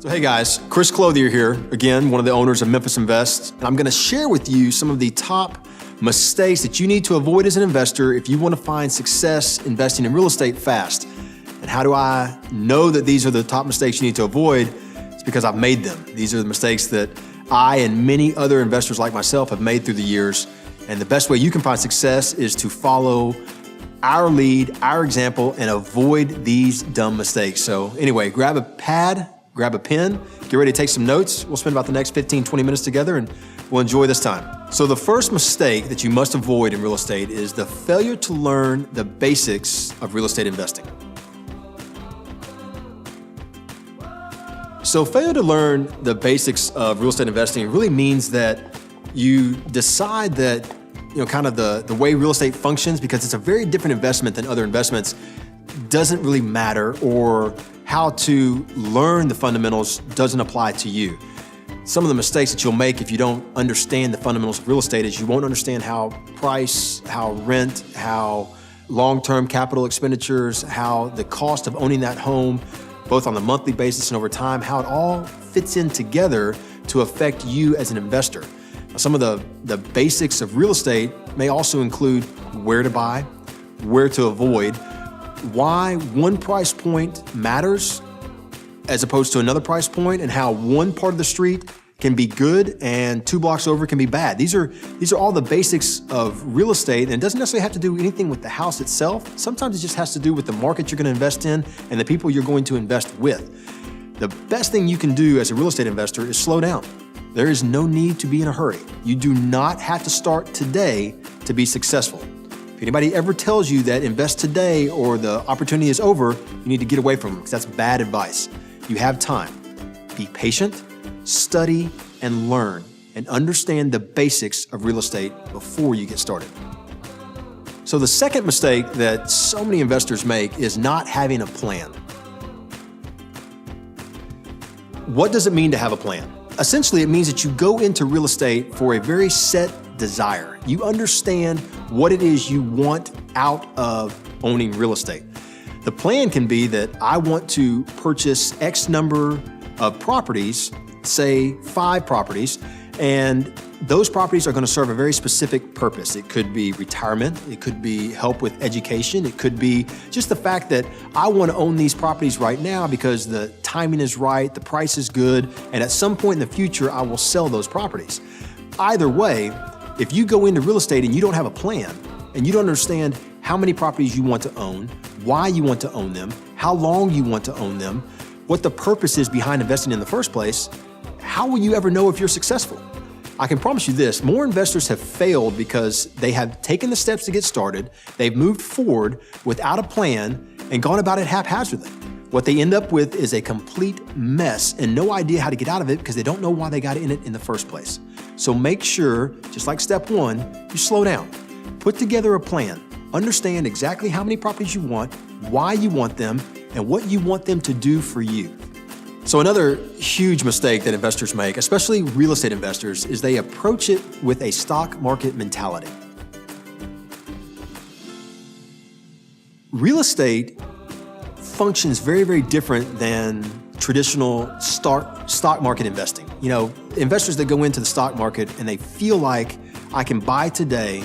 So hey guys, Chris Clothier here, again, one of the owners of Memphis Invest. And I'm gonna share with you some of the top mistakes that you need to avoid as an investor if you wanna find success investing in real estate fast. And how do I know that these are the top mistakes you need to avoid? It's because I've made them. These are the mistakes that I and many other investors like myself have made through the years. And the best way you can find success is to follow our lead, our example, and avoid these dumb mistakes. So anyway, grab a pad, grab a pen, get ready to take some notes. We'll spend about the next 15, 20 minutes together and we'll enjoy this time. So the first mistake that you must avoid in real estate is the failure to learn the basics of real estate investing. So failure to learn the basics of real estate investing really means that you decide that kind of the way real estate functions, because it's a very different investment than other investments, doesn't really matter, or how to learn the fundamentals doesn't apply to you. Some of the mistakes that you'll make if you don't understand the fundamentals of real estate is you won't understand how price, how rent, how long-term capital expenditures, how the cost of owning that home, both on the monthly basis and over time, how it all fits in together to affect you as an investor. Some of the basics of real estate may also include where to buy, where to avoid, why one price point matters as opposed to another price point, and how one part of the street can be good and 2 blocks over can be bad. These are all the basics of real estate, and it doesn't necessarily have to do anything with the house itself. Sometimes it just has to do with the market you're going to invest in and the people you're going to invest with. The best thing you can do as a real estate investor is slow down. There is no need to be in a hurry. You do not have to start today to be successful. If anybody ever tells you that invest today or the opportunity is over, you need to get away from them because that's bad advice. You have time. Be patient, study, and learn, and understand the basics of real estate before you get started. So the second mistake that so many investors make is not having a plan. What does it mean to have a plan? Essentially, it means that you go into real estate for a very set desire. You understand what it is you want out of owning real estate. The plan can be that I want to purchase X number of properties, say 5 properties, and those properties are going to serve a very specific purpose. It could be retirement, it could be help with education, it could be just the fact that I want to own these properties right now because the timing is right, the price is good, and at some point in the future, I will sell those properties. Either way, if you go into real estate and you don't have a plan, and you don't understand how many properties you want to own, why you want to own them, how long you want to own them, what the purpose is behind investing in the first place, how will you ever know if you're successful? I can promise you this, more investors have failed because they have taken the steps to get started, they've moved forward without a plan and gone about it haphazardly. What they end up with is a complete mess and no idea how to get out of it because they don't know why they got in it in the first place. So make sure, just like step 1, you slow down. Put together a plan. Understand exactly how many properties you want, why you want them, and what you want them to do for you. So another huge mistake that investors make, especially real estate investors, is they approach it with a stock market mentality. Real estate functions very, very different than traditional stock market investing. Investors that go into the stock market and they feel like I can buy today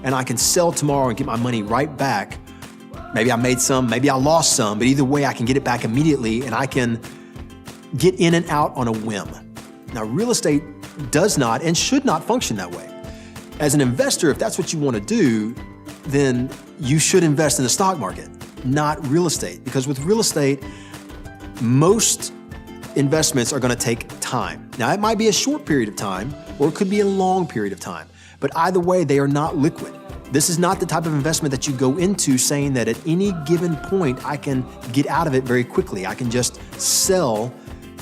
and I can sell tomorrow and get my money right back. Maybe I made some, maybe I lost some, but either way I can get it back immediately and I can get in and out on a whim. Now, real estate does not and should not function that way. As an investor, if that's what you want to do, then you should invest in the stock market, not real estate. Because with real estate, most investments are going to take time. Now, it might be a short period of time, or it could be a long period of time. But either way, they are not liquid. This is not the type of investment that you go into saying that at any given point, I can get out of it very quickly. I can just sell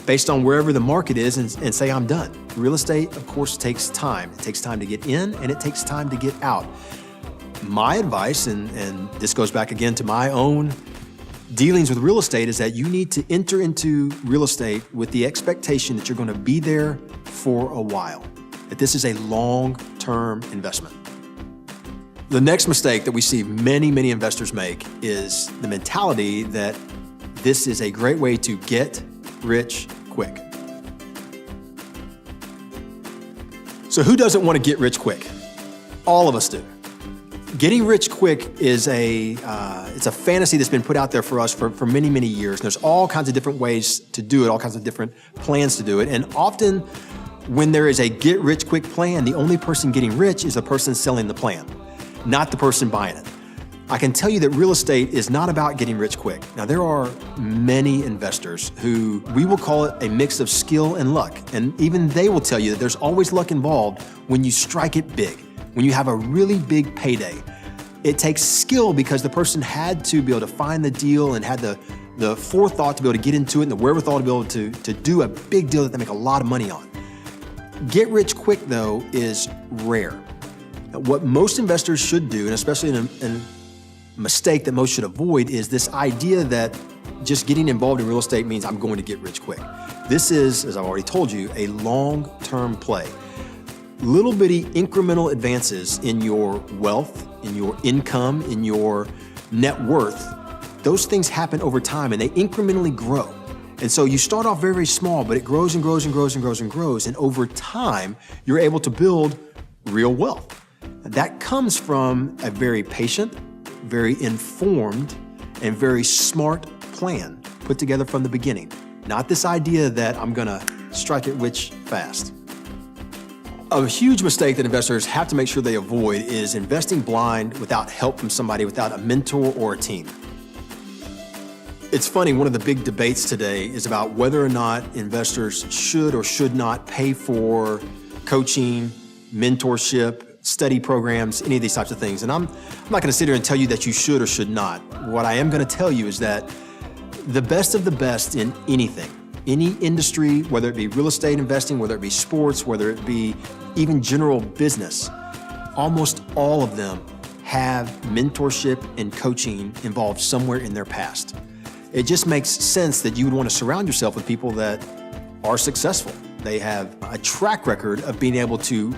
based on wherever the market is and say I'm done. Real estate, of course, takes time. It takes time to get in and it takes time to get out. My advice, and this goes back again to my own dealings with real estate, is that you need to enter into real estate with the expectation that you're going to be there for a while, that this is a long-term investment. The next mistake that we see many, many investors make is the mentality that this is a great way to get rich quick. So who doesn't want to get rich quick? All of us do. Getting rich quick is it's a fantasy that's been put out there for us for many, many years. And there's all kinds of different ways to do it, all kinds of different plans to do it. And often when there is a get rich quick plan, the only person getting rich is the person selling the plan, not the person buying it. I can tell you that real estate is not about getting rich quick. Now, there are many investors who we will call it a mix of skill and luck. And even they will tell you that there's always luck involved when you strike it big, when you have a really big payday. It takes skill because the person had to be able to find the deal and had the forethought to be able to get into it and the wherewithal to be able to do a big deal that they make a lot of money on. Get rich quick, though, is rare. Now, what most investors should do, and especially in a mistake that most should avoid, is this idea that just getting involved in real estate means I'm going to get rich quick. This is, as I've already told you, a long-term play. Little bitty incremental advances in your wealth, in your income, in your net worth, those things happen over time and they incrementally grow. And so you start off very, very small, but it grows and grows and grows and grows and grows. And over time, you're able to build real wealth. That comes from a very patient, very informed, and very smart plan put together from the beginning. Not this idea that I'm gonna strike it rich fast. A huge mistake that investors have to make sure they avoid is investing blind without help from somebody, without a mentor or a team. It's funny, one of the big debates today is about whether or not investors should or should not pay for coaching, mentorship, study programs, any of these types of things. And I'm not gonna sit here and tell you that you should or should not. What I am gonna tell you is that the best of the best in anything, any industry, whether it be real estate investing, whether it be sports, whether it be even general business, almost all of them have mentorship and coaching involved somewhere in their past. It just makes sense that you would want to surround yourself with people that are successful. They have a track record of being able to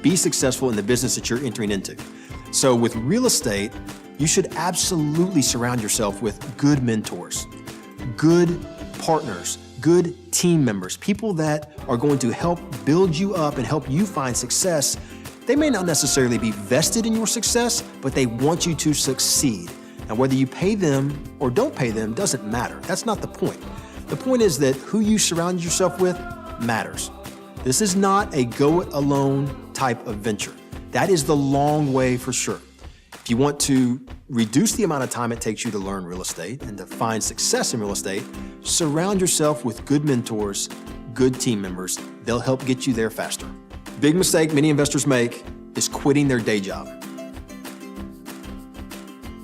be successful in the business that you're entering into. So with real estate, you should absolutely surround yourself with good mentors, good partners, good team members, people that are going to help build you up and help you find success. They may not necessarily be vested in your success, but they want you to succeed. And whether you pay them or don't pay them doesn't matter. That's not the point. The point is that who you surround yourself with matters. This is not a go it alone type of venture. That is the long way for sure. If you want to reduce the amount of time it takes you to learn real estate and to find success in real estate, surround yourself with good mentors, good team members. They'll help get you there faster. Big mistake many investors make is quitting their day job.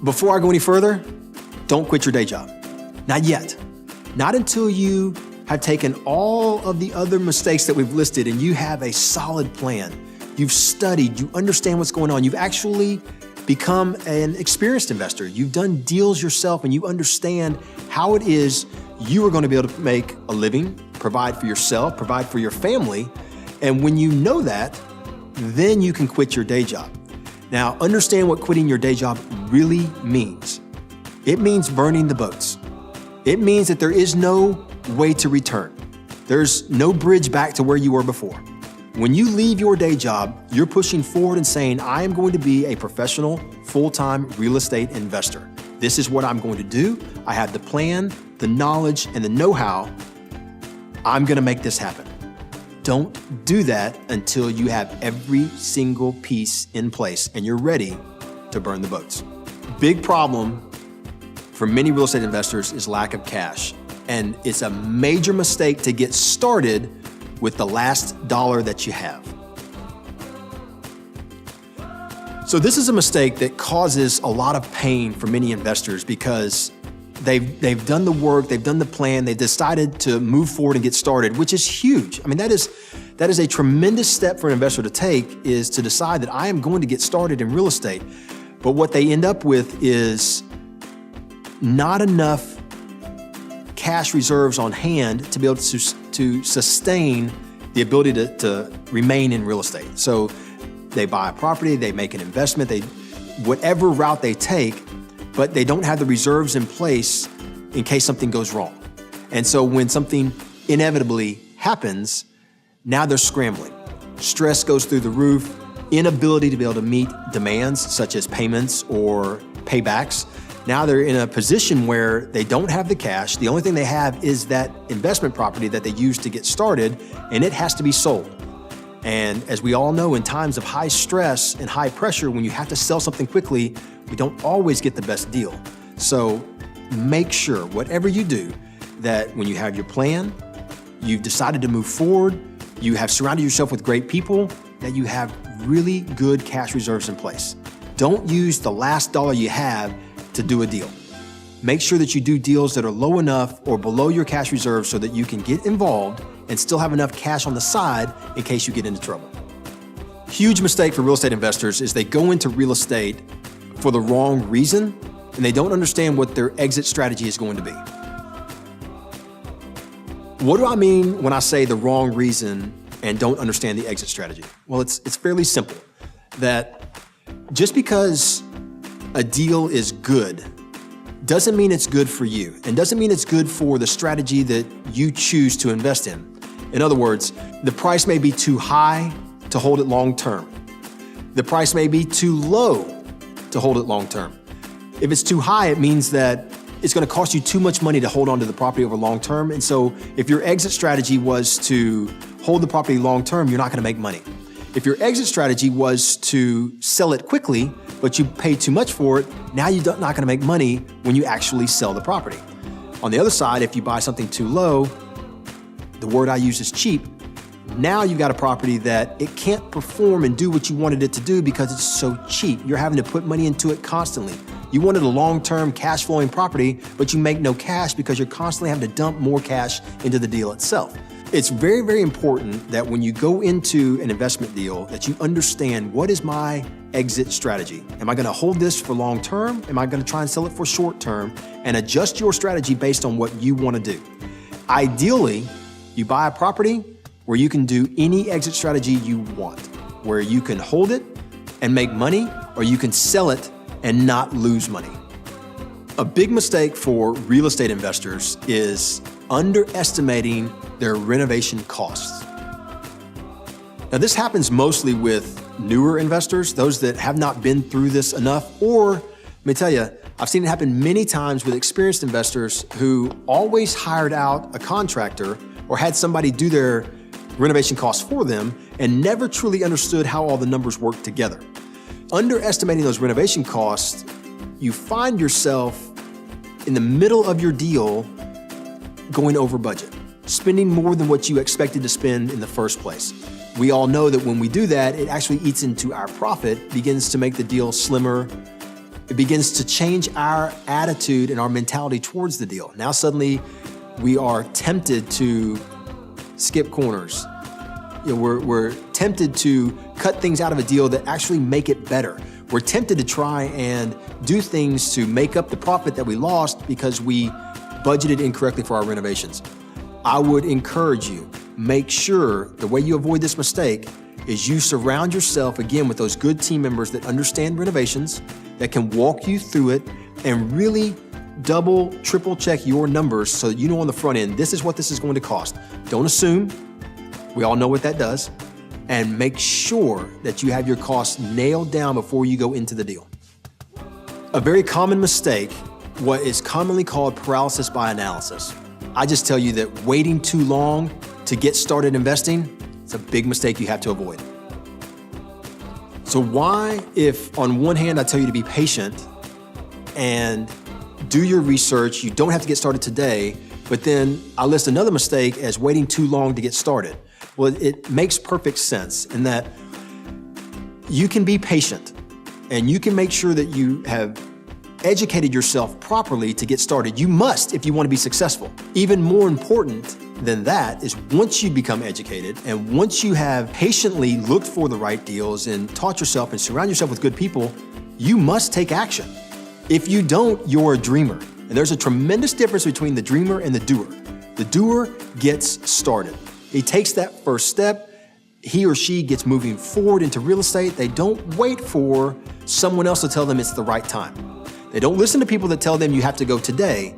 Before I go any further, don't quit your day job. Not yet. Not until you have taken all of the other mistakes that we've listed and you have a solid plan. You've studied, you understand what's going on. You've actually become an experienced investor. You've done deals yourself and you understand how it is you are going to be able to make a living, provide for yourself, provide for your family. And when you know that, then you can quit your day job. Now, understand what quitting your day job really means. It means burning the boats. It means that there is no way to return. There's no bridge back to where you were before. When you leave your day job, you're pushing forward and saying, I am going to be a professional, full-time real estate investor. This is what I'm going to do. I have the plan, the knowledge, and the know-how. I'm going to make this happen. Don't do that until you have every single piece in place and you're ready to burn the boats. Big problem for many real estate investors is lack of cash. And it's a major mistake to get started with the last dollar that you have. So this is a mistake that causes a lot of pain for many investors because they've done the work, they've done the plan, they've decided to move forward and get started, which is huge. I mean, that is a tremendous step for an investor to take, is to decide that I am going to get started in real estate. But what they end up with is not enough cash reserves on hand to be able to sustain the ability to remain in real estate. So they buy a property, they make an investment, whatever route they take, but they don't have the reserves in place in case something goes wrong. And so when something inevitably happens, now they're scrambling. Stress goes through the roof, inability to be able to meet demands such as payments or paybacks. Now they're in a position where they don't have the cash. The only thing they have is that investment property that they used to get started, and it has to be sold. And as we all know, in times of high stress and high pressure, when you have to sell something quickly, we don't always get the best deal. So make sure, whatever you do, that when you have your plan, you've decided to move forward, you have surrounded yourself with great people, that you have really good cash reserves in place. Don't use the last dollar you have to do a deal. Make sure that you do deals that are low enough or below your cash reserves so that you can get involved and still have enough cash on the side in case you get into trouble. Huge mistake for real estate investors is they go into real estate for the wrong reason and they don't understand what their exit strategy is going to be. What do I mean when I say the wrong reason and don't understand the exit strategy? Well, it's fairly simple. That just because a deal is good doesn't mean it's good for you and doesn't mean it's good for the strategy that you choose to invest in. In other words, the price may be too high to hold it long term. The price may be too low to hold it long term. If it's too high, it means that it's going to cost you too much money to hold on to the property over long term. And so if your exit strategy was to hold the property long term, you're not going to make money. If your exit strategy was to sell it quickly, but you pay too much for it, now you're not going to make money when you actually sell the property. On the other side, if you buy something too low, the word I use is cheap. Now you've got a property that it can't perform and do what you wanted it to do because it's so cheap. You're having to put money into it constantly. You wanted a long-term cash flowing property, but you make no cash because you're constantly having to dump more cash into the deal itself. It's very, very important that when you go into an investment deal that you understand, what is my exit strategy? Am I going to hold this for long term? Am I going to try and sell it for short term? And adjust your strategy based on what you want to do. Ideally, you buy a property where you can do any exit strategy you want, where you can hold it and make money, or you can sell it and not lose money. A big mistake for real estate investors is underestimating their renovation costs. Now, this happens mostly with newer investors, those that have not been through this enough, or let me tell you, I've seen it happen many times with experienced investors who always hired out a contractor or had somebody do their renovation costs for them and never truly understood how all the numbers work together. Underestimating those renovation costs, you find yourself in the middle of your deal going over budget, spending more than what you expected to spend in the first place. We all know that when we do that, it actually eats into our profit, begins to make the deal slimmer. It begins to change our attitude and our mentality towards the deal. Now suddenly we are tempted to skip corners. We're tempted to cut things out of a deal that actually make it better. We're tempted to try and do things to make up the profit that we lost because we budgeted incorrectly for our renovations. I would encourage you, make sure the way you avoid this mistake is you surround yourself again with those good team members that understand renovations, that can walk you through it and really double, triple check your numbers so that you know on the front end, this is what this is going to cost. Don't assume. We all know what that does. And make sure that you have your costs nailed down before you go into the deal. A very common mistake, what is commonly called paralysis by analysis. I just tell you that waiting too long to get started investing, it's a big mistake you have to avoid. So why, if on one hand I tell you to be patient and do your research, you don't have to get started today, but then I list another mistake as waiting too long to get started? Well, it makes perfect sense in that you can be patient and you can make sure that you have educated yourself properly to get started. You must if you want to be successful. Even more important than that is once you become educated and once you have patiently looked for the right deals and taught yourself and surround yourself with good people, you must take action. If you don't, you're a dreamer. And there's a tremendous difference between the dreamer and the doer. The doer gets started. He takes that first step. He or she gets moving forward into real estate. They don't wait for someone else to tell them it's the right time. They don't listen to people that tell them you have to go today.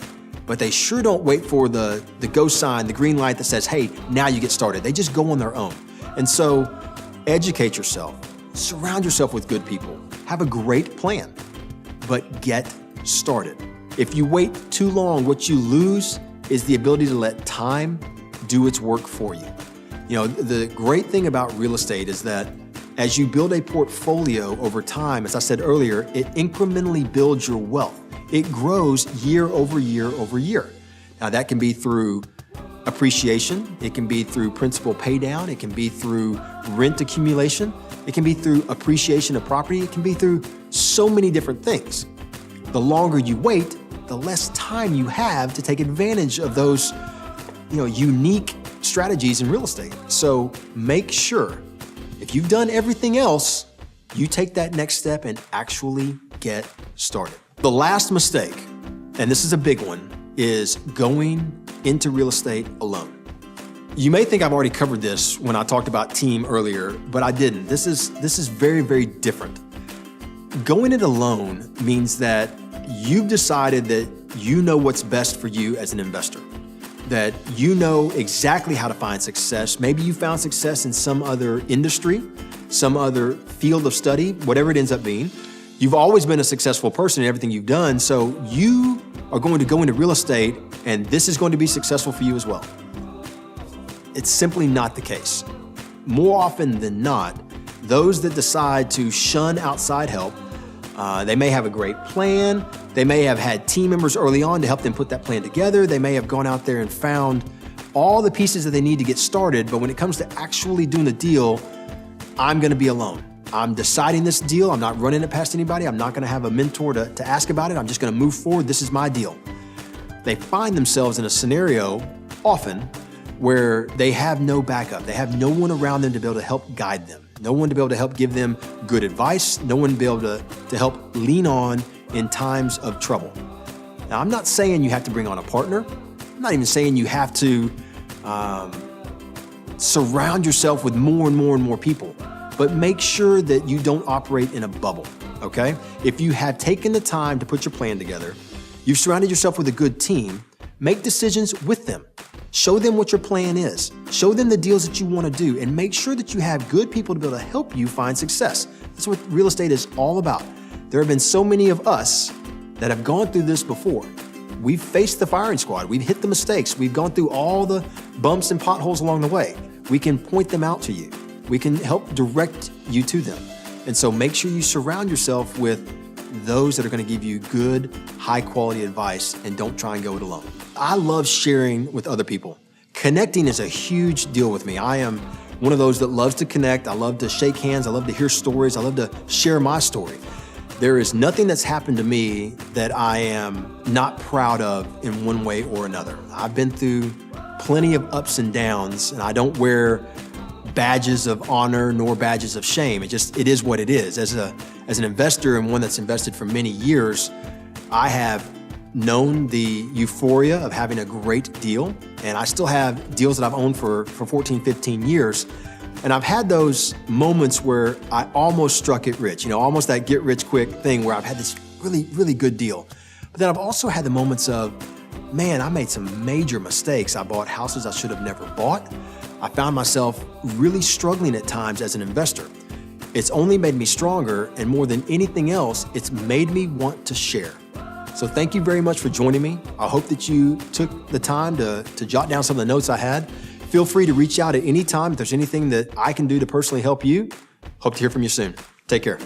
but they sure don't wait for the go sign, the green light that says, hey, now you get started. They just go on their own. And so educate yourself, surround yourself with good people, have a great plan, but get started. If you wait too long, what you lose is the ability to let time do its work for you. You know, the great thing about real estate is that as you build a portfolio over time, as I said earlier, it incrementally builds your wealth. It grows year over year over year. Now that can be through appreciation, it can be through principal pay down, it can be through rent accumulation, it can be through appreciation of property, it can be through so many different things. The longer you wait, the less time you have to take advantage of those, unique strategies in real estate. So make sure, if you've done everything else, you take that next step and actually get started. The last mistake, and this is a big one, is going into real estate alone. You may think I've already covered this when I talked about team earlier, but I didn't. This is very, very different. Going it alone means that you've decided that you know what's best for you as an investor, that you know exactly how to find success. Maybe you found success in some other industry, some other field of study, whatever it ends up being. You've always been a successful person in everything you've done, so you are going to go into real estate and this is going to be successful for you as well. It's simply not the case. More often than not, those that decide to shun outside help, they may have a great plan. They may have had team members early on to help them put that plan together. They may have gone out there and found all the pieces that they need to get started. But when it comes to actually doing the deal, I'm going to be alone. I'm deciding this deal. I'm not running it past anybody. I'm not going to have a mentor to ask about it. I'm just going to move forward. This is my deal. They find themselves in a scenario often where they have no backup. They have no one around them to be able to help guide them. No one to be able to help give them good advice. No one to be able to help lean on in times of trouble. Now, I'm not saying you have to bring on a partner. I'm not even saying you have to surround yourself with more and more and more people, but make sure that you don't operate in a bubble, okay? If you have taken the time to put your plan together, you've surrounded yourself with a good team, make decisions with them. Show them what your plan is. Show them the deals that you want to do, and make sure that you have good people to be able to help you find success. That's what real estate is all about. There have been so many of us that have gone through this before. We've faced the firing squad. We've hit the mistakes. We've gone through all the bumps and potholes along the way. We can point them out to you. We can help direct you to them. And so make sure you surround yourself with those that are going to give you good, high quality advice, and don't try and go it alone. I love sharing with other people. Connecting is a huge deal with me. I am one of those that loves to connect. I love to shake hands. I love to hear stories. I love to share my story. There is nothing that's happened to me that I am not proud of in one way or another. I've been through plenty of ups and downs, and I don't wear badges of honor nor badges of shame. It is what it is. As an investor and one that's invested for many years, I have known the euphoria of having a great deal, and I still have deals that I've owned for 14, 15 years. And I've had those moments where I almost struck it rich, almost that get rich quick thing where I've had this really, really good deal. But then I've also had the moments of, man, I made some major mistakes. I bought houses I should have never bought. I found myself really struggling at times as an investor. It's only made me stronger, and more than anything else, it's made me want to share. So thank you very much for joining me. I hope that you took the time to jot down some of the notes I had. Feel free to reach out at any time if there's anything that I can do to personally help you. Hope to hear from you soon. Take care.